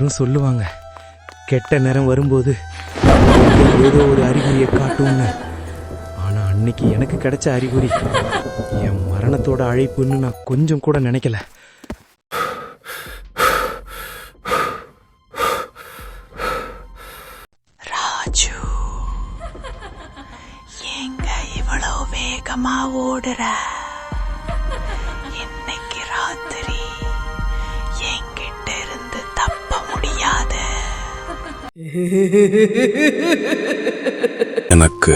எல்லாரும் சொல்லுவாங்க, கெட்ட நேரம் வரும்போது ஏதோ ஒரு அறிகுறியை காட்டும்னு. ஆனா அன்னைக்கு எனக்கு கிடைச்ச அறிகுறி என் மரணத்தோட அழைப்புன்னு நான் கொஞ்சம் கூட நினைக்கல. ராஜு, எங்க இவ்வளவு வேகமா ஓடுற? இன்னைக்கு ராத்திரி என்கிட்ட இருந்து தப்ப முடியாது. எனக்கு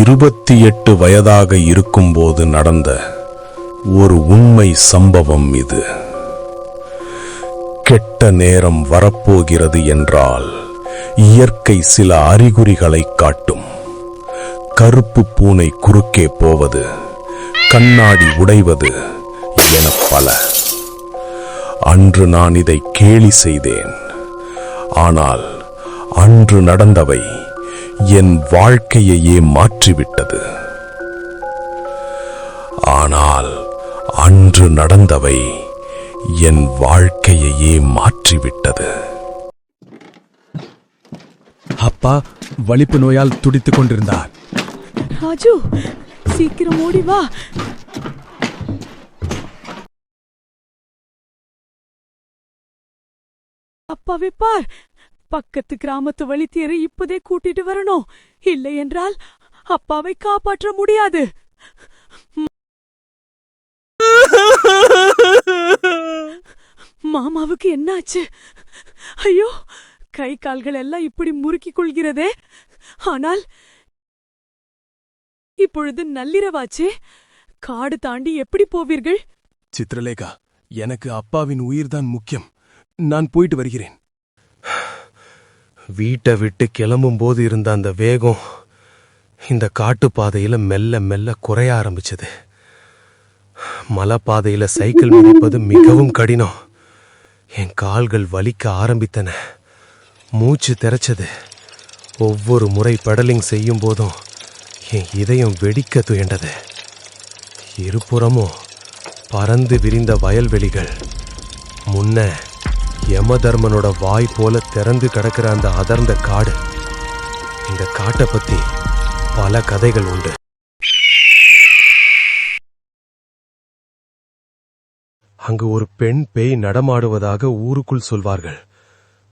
28 வயதாக இருக்கும்போது நடந்த ஒரு உண்மை சம்பவம் இது. கெட்ட நேரம் வரப்போகிறது என்றால் இயற்கை சில அறிகுறிகளை காட்டும். கருப்பு பூனை குறுக்கே போவது, கண்ணாடி உடைவது என பல. அன்று நான் இதை கேலி செய்தேன். ஆனால் அன்று நடந்தவை என் வாழ்க்கையையே மாற்றிவிட்டது. அப்பா வலிப்பு நோயால் துடித்துக் கொண்டிருந்தார். ராஜு, சீக்கிரம் ஓடி வா. அப்பாவை பார், பக்கத்து கிராமத்து வழித்தேரை இப்போதே கூட்டிட்டு வரணும். இல்லை என்றால் அப்பாவை காப்பாற்ற முடியாது. மாமாவுக்கு என்னாச்சு? ஐயோ, கை கால்கள் எல்லாம் இப்படி முறுக்கிக் கொள்கிறதே. ஆனால் இப்பொழுது நள்ளிரவாச்சே, காடு தாண்டி எப்படி போவீர்கள்? சித்ரலேகா, எனக்கு அப்பாவின் உயிர்தான் முக்கியம். நான் போயிட்டு வருகிறேன். வீட்டை விட்டு கிளம்பும்போது இருந்த அந்த வேகம் இந்த காட்டுப்பாதையில மெல்ல மெல்ல குறைய ஆரம்பிச்சது. மலைப்பாதையில சைக்கிள் மிதிப்பது மிகவும் கடினம். என் கால்கள் வலிக்க ஆரம்பித்தன. மூச்சு திரைச்சது. ஒவ்வொரு முறை பெடலிங் செய்யும் போதும் என் இதயம் வெடிக்க துயண்டது. இருபுறமும் பறந்து விரிந்த வயல்வெளிகள். முன்ன யமதர்மனோட வாய் போல திறந்து கிடக்கிற அந்த அடர்ந்த காடு. இந்த காட்டை பத்தி பல கதைகள் உண்டு. அங்கு ஒரு பெண் பேய் நடமாடுவதாக ஊருக்குள் சொல்வார்கள்.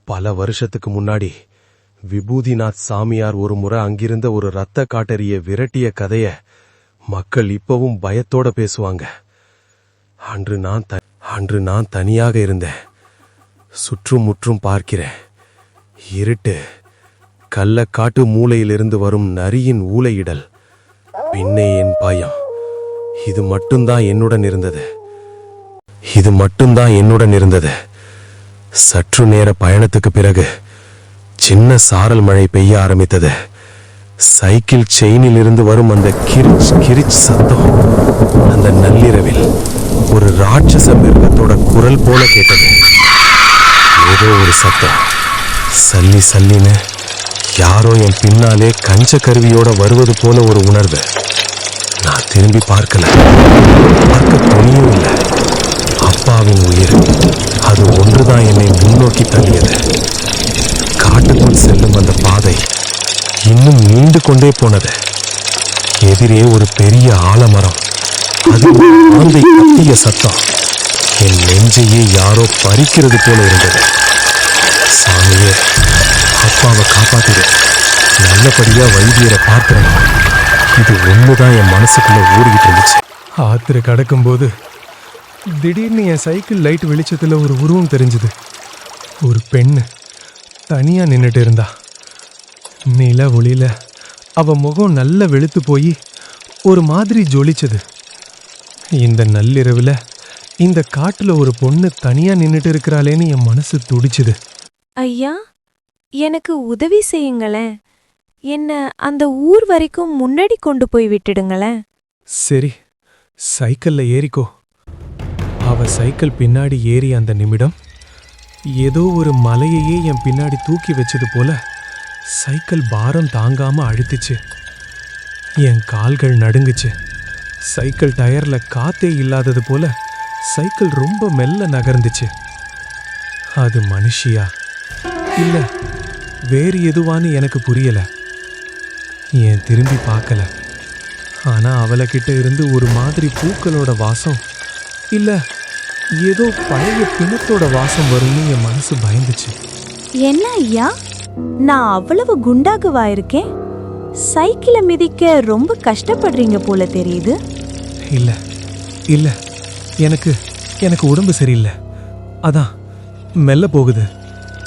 பல வருஷத்துக்கு முன்னாடி விபூதிநாத் சாமியார் ஒரு முறை அங்கிருந்த ஒரு இரத்த காட்டறிய விரட்டிய கதைய மக்கள் இப்பவும் பயத்தோட பேசுவாங்க. அன்று நான் தனியாக இருந்தேன். சுற்றும் முற்றும் பார்க்கிறேன். இருட்டு. கள்ளக்காட்டு மூலையிலிருந்து வரும் நரியின் ஊளையிடல். பின்னே என் பயம். இது மட்டும்தான் என்னுடன் இருந்தது. சற்று நேர பயணத்துக்கு பிறகு சின்ன சாரல் மழை பெய்ய ஆரம்பித்தது. சைக்கிள் செயினில் இருந்து வரும் அந்த கிரிச் கிரிச் சத்தம் அந்த நள்ளிரவில் ஒரு ராட்சச மிருகத்தோட குரல் போல கேட்டது. ஏதோ ஒரு சத்தம். சல்லி சல்லின்னு யாரோ என் பின்னாலே கஞ்ச கருவியோட வருவது போல ஒரு உணர்வு. நான் திரும்பி பார்க்க துணியும் இல்லை. அப்பாவின் உயிர், அது ஒன்றுதான் என்னை முன்னோக்கி தள்ளியது. காட்டுக்குள் செல்லும் அந்த பாதை இன்னும் நீண்டு கொண்டே போனது. எதிரே ஒரு பெரிய ஆலமரம். அது ஆந்தை கத்திய சத்தம் என் நெஞ்சையே யாரோ பறிக்கிறது போல இருந்தது. சாமியே, அப்பாவை காப்பாத்திடு. நல்லபடியா வைத்தியரை பார்த்துடணும். இது ஒண்ணுதான் என் மனசுக்குள்ள ஊறிக்கிட்டு இருந்துச்சு. ஆத்திர கடக்கும்போது திடீர்னு என் சைக்கிள் லைட் வெளிச்சத்துல ஒரு உருவம் தெரிஞ்சுது. ஒரு பெண்ணு தனியா நின்னுட்டு இருந்தா. நில ஒளியில அவ முகம் நல்ல வெளுத்து போய் ஒரு மாதிரி ஜொலிச்சது. இந்த நள்ளிரவுல இந்த காட்டுல ஒரு பொண்ணு தனியா நின்னுட்டு இருக்கிறாளேன்னு என் மனசு துடிச்சுது. ஐயா, எனக்கு உதவி செய்யுங்களேன். என்ன அந்த ஊர் வரைக்கும் முன்னாடி கொண்டு போய் விட்டுடுங்களேன். சரி, சைக்கிள்ல ஏறிக்கோ. அவ சைக்கிள் பின்னாடி ஏறி அந்த நிமிடம் ஏதோ ஒரு மலையையே என் பின்னாடி தூக்கி வச்சது போல சைக்கிள் பாரம் தாங்காம அழுத்துச்சு. என் கால்கள் நடுங்குச்சு. சைக்கிள் டயர்ல காத்தே இல்லாதது போல சைக்கிள் ரொம்ப மெல்ல நகர்ந்துச்சு. அது மனுஷியா இல்ல வேறு எதுவான்னு எனக்கு புரியல. ஏன் திரும்பி பார்க்கல. ஆனா அவளைக்கிட்ட இருந்து ஒரு மாதிரி பூக்களோட வாசம் இல்ல ஏதோ பழைய பிணத்தோட வாசம் வரும்னு என் மனசு பயந்துச்சு. என்ன ஐயா, நான் அவ்வளவு குண்டாகுவா இருக்கேன்? சைக்கிளை மிதிக்க ரொம்ப கஷ்டப்படுறீங்க போல தெரியுது. இல்ல இல்ல எனக்கு எனக்கு உடம்பு சரியில்லை. அதான் மெல்ல போகுது.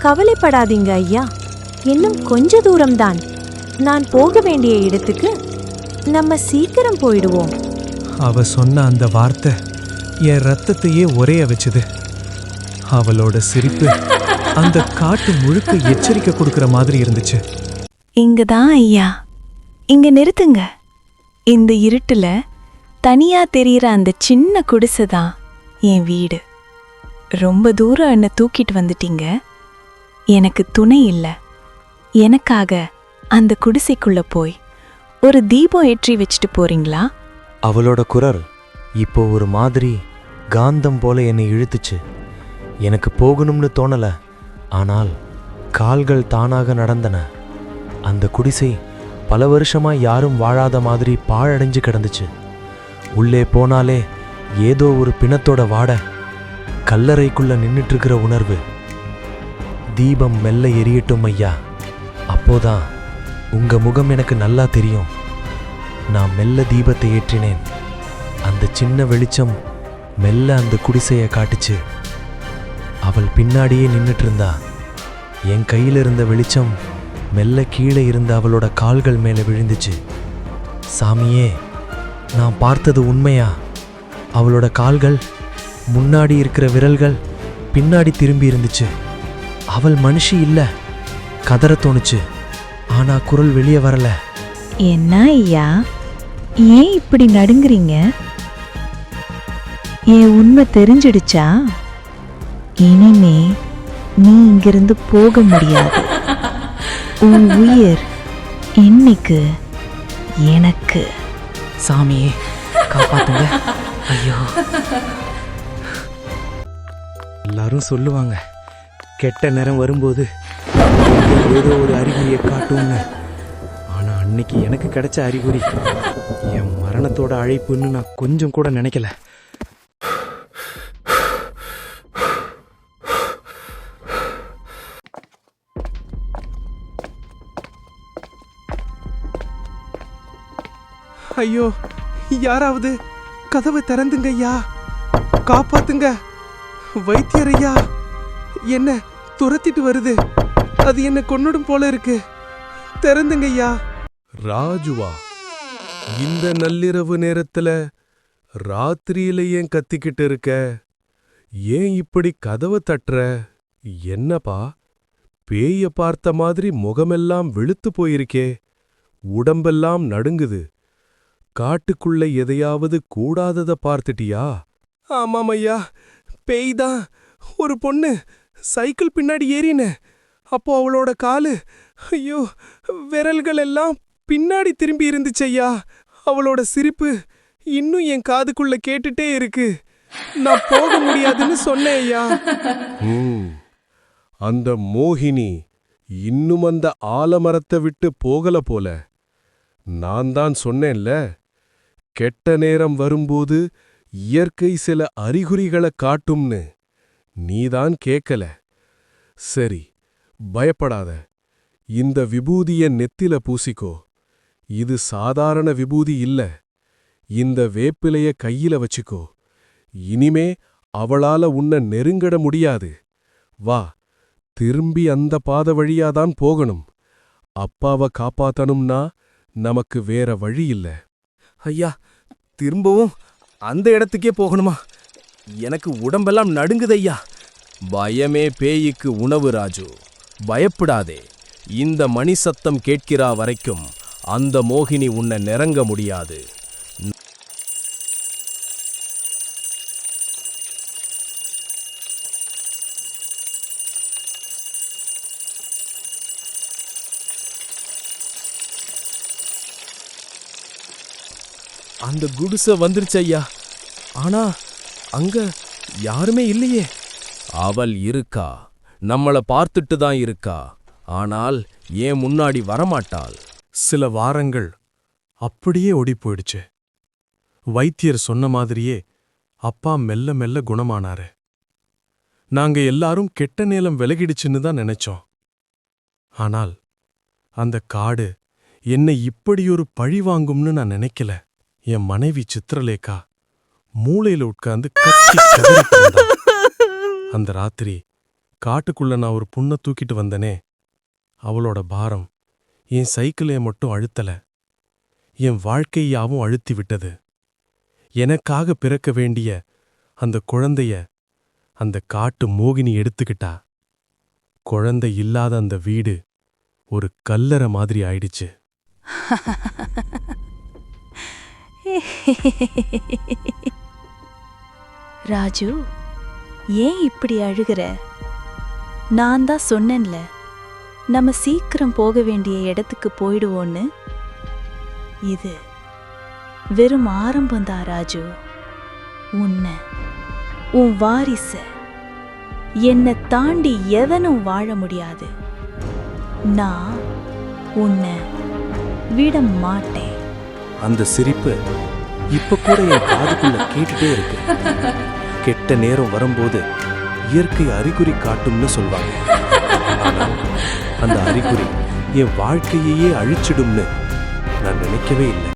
கவலைப்படாதீங்க ஐயா, இன்னும் கொஞ்ச தூரம்தான். நான் போக வேண்டிய இடத்துக்கு நம்ம சீக்கிரம் போயிடுவோம். அவ சொன்ன அந்த வார்த்தை என் ரத்தத்தையே உறைய வச்சுது. அவளோட சிரிப்பு அந்த காட்டு முழுக்க எச்சரிக்கை கொடுக்கிற மாதிரி இருந்துச்சு. இங்கதான் ஐயா, இங்க நிறுத்துங்க. இந்த இருட்டுல தனியா தெரியுற அந்த சின்ன குடிசை தான் என் வீடு. ரொம்ப தூரம் என்னை தூக்கிட்டு வந்துட்டீங்க. எனக்கு துணை இல்ல. எனக்காக அந்த குடிசைக்குள்ள போய் ஒரு தீபம் ஏற்றி வச்சுட்டு போறீங்களா? அவளோட குரல் இப்போ ஒரு மாதிரி காந்தம் போல என்னை இழுத்துச்சு. எனக்கு போகணும்னு தோணல, ஆனால் கால்கள் தானாக நடந்தன. அந்த குடிசை பல வருஷமா யாரும் வாழாத மாதிரி பாழடைஞ்சு கிடந்துச்சு. உள்ளே போனாலே ஏதோ ஒரு பிணத்தோட வாடை, கல்லறைக்குள்ள நின்னுட்டு இருக்கிற உணர்வு. தீபம் மெல்ல எரியட்டும் ஐயா, அப்போதான் உங்க முகம் எனக்கு நல்லா தெரியும். நான் மெல்ல தீபத்தை ஏற்றினேன். அந்த சின்ன வெளிச்சம் மெல்ல அந்த குடிசையை காட்டுச்சு. அவள் பின்னாடியே நின்னுட்டு இருந்தா. என் கையில் இருந்த வெளிச்சம் மெல்ல கீழே இருந்த அவளோட கால்கள் மேலே விழுந்துச்சு. சாமியே, நான் பார்த்தது உண்மையா? அவளோட கால்கள், முன்னாடி இருக்கிற விரல்கள் பின்னாடி திரும்பி இருந்துச்சு. அவள் மனுஷி இல்ல. கதற தோணுச்சு, ஆனா குரல் வெளியே வரல. என்ன ஐயா, ஏன் இப்படி நடுங்குறீங்க? என் உண்மை தெரிஞ்சிடுச்சா? இனிமே நீ இங்கிருந்து போக முடியாது. உன் உயிர் இன்னைக்கு எனக்கு. சாமியே, காப்பாத்துங்க. ஐயோ, எல்லாரும் சொல்லுவாங்க கெட்ட நேரம் வரும்போது ஏதோ ஒரு அறிகுறியை காட்டும்னு. ஆனா அன்னைக்கு எனக்கு கிடைச்ச அறிகுறி என் மரணத்தோட அழைப்புன்னு நான் கொஞ்சம் கூட நினைக்கல. ஐயோ, யாராவது கதவை திறந்துங்க ஐயா, காப்பாத்துங்க. வைத்தியர் ஐயா, என்ன துரத்திட்டு வருது. அது என்ன கொன்னுடும் போல இருக்கு. திறந்துங்க ஐயா. ராஜுவா, இந்த நள்ளிரவு நேரத்துல ராத்திரியில ஏன் கத்திக்கிட்டு இருக்க? ஏன் இப்படி கதவை தட்டுற? என்னப்பா, பேய பார்த்த மாதிரி முகமெல்லாம் வெளுத்து போயிருக்கே, உடம்பெல்லாம் நடுங்குது. காட்டுக்குள்ள எதையாவது கூடாதத பார்த்துட்டியா? ஆமாம் ஐயா, பேய்தான். ஒரு பொண்ணு சைக்கிள் பின்னாடி ஏறின. அப்போ அவளோட காலு, ஐயோ, விரல்கள் எல்லாம் பின்னாடி திரும்பி இருந்துச்சு ஐயா. அவளோட சிரிப்பு இன்னும் என் காதுக்குள்ள கேட்டுட்டே இருக்கு. நான் போக முடியாதுன்னு சொன்னேன் ஐயா. அந்த மோகினி இன்னும் அந்த ஆலமரத்தை விட்டு போகல போல. நான் தான் சொன்னேன்ல, கெட்ட நேரம் வரும்போது இயற்கை சில அறிகுறிகளை காட்டும்னு. நீதான் கேட்கல. சரி, பயப்படாத. இந்த விபூதிய நெத்தில பூசிக்கோ. இது சாதாரண விபூதி இல்ல. இந்த வேப்பிலைய கையில வச்சுக்கோ. இனிமே அவளால உன்னை நெருங்கிட முடியாது. வா, திரும்பி அந்த பாத வழியாதான் போகணும். அப்பாவை காப்பாத்தணும்னா நமக்கு வேற வழி இல்ல. ஐயா, திரும்பவும் அந்த இடத்துக்கே போகணுமா? எனக்கு உடம்பெல்லாம் நடுங்குது ஐயா. பயமே பேய்க்கு உணவு ராஜு. பயப்படாதே. இந்த மணி சத்தம் கேட்கிறா வரைக்கும் அந்த மோகினி உன்னை நெருங்க முடியாது. அந்த குடிசை வந்துருச்சு ஐயா. ஆனா அங்க யாருமே இல்லையே. அவள் இருக்கா. நம்மள பார்த்துட்டு தான் இருக்கா, ஆனால் ஏன் முன்னாடி வரமாட்டாள். சில வாரங்கள் அப்படியே ஓடி போயிடுச்சு. வைத்தியர் சொன்ன மாதிரியே அப்பா மெல்ல மெல்ல குணமானாரு. நாங்க எல்லாரும் கெட்ட நேரம் விலகிடுச்சுன்னு தான் நினைச்சோம். ஆனால் அந்த காடு என்னை இப்படியொரு பழி வாங்கும்னு நான் நினைக்கல. என் மனைவி சித்திரலேகா மூளையில உட்கார்ந்து கத்தி கதறிட்டு இருந்தா. அந்த ராத்திரி காட்டுக்குள்ள நான் ஒரு புண்ணை தூக்கிட்டு வந்தனே, அவளோட பாரம் என் சைக்கிளை மட்டும் அழுத்தல, என் வாழ்க்கையாவும் அழுத்தி விட்டது. எனக்காக பிறக்க வேண்டிய அந்த குழந்தைய அந்த காட்டு மோகினி எடுத்துக்கிட்டா. குழந்தை இல்லாத அந்த வீடு ஒரு கல்லறை மாதிரி ஆயிடுச்சு. ராஜு, ஏன் இப்படி அழுகிற? நான் தான் சொன்னேன்ல, நம்ம சீக்கிரம் போக வேண்டிய இடத்துக்கு போயிடுவோன்னு. இது வெறும் ஆரம்பம்தான் ராஜு. உன்னை, உன் வாரிச, என்னை தாண்டி எவனும் வாழ முடியாது. நான் உன்னை விட மாட்டேன். அந்த சிரிப்பு இப்ப கூட என் காதுக்குள்ள கேட்டுட்டே இருக்கு. கெட்ட நேரம் வரும்போது இயற்கை அறிகுறி காட்டும்னு சொல்வாங்க. ஆனால் அந்த அறிகுறி என் வாழ்க்கையையே அழிச்சிடும்னு நான் நினைக்கவே இல்லை.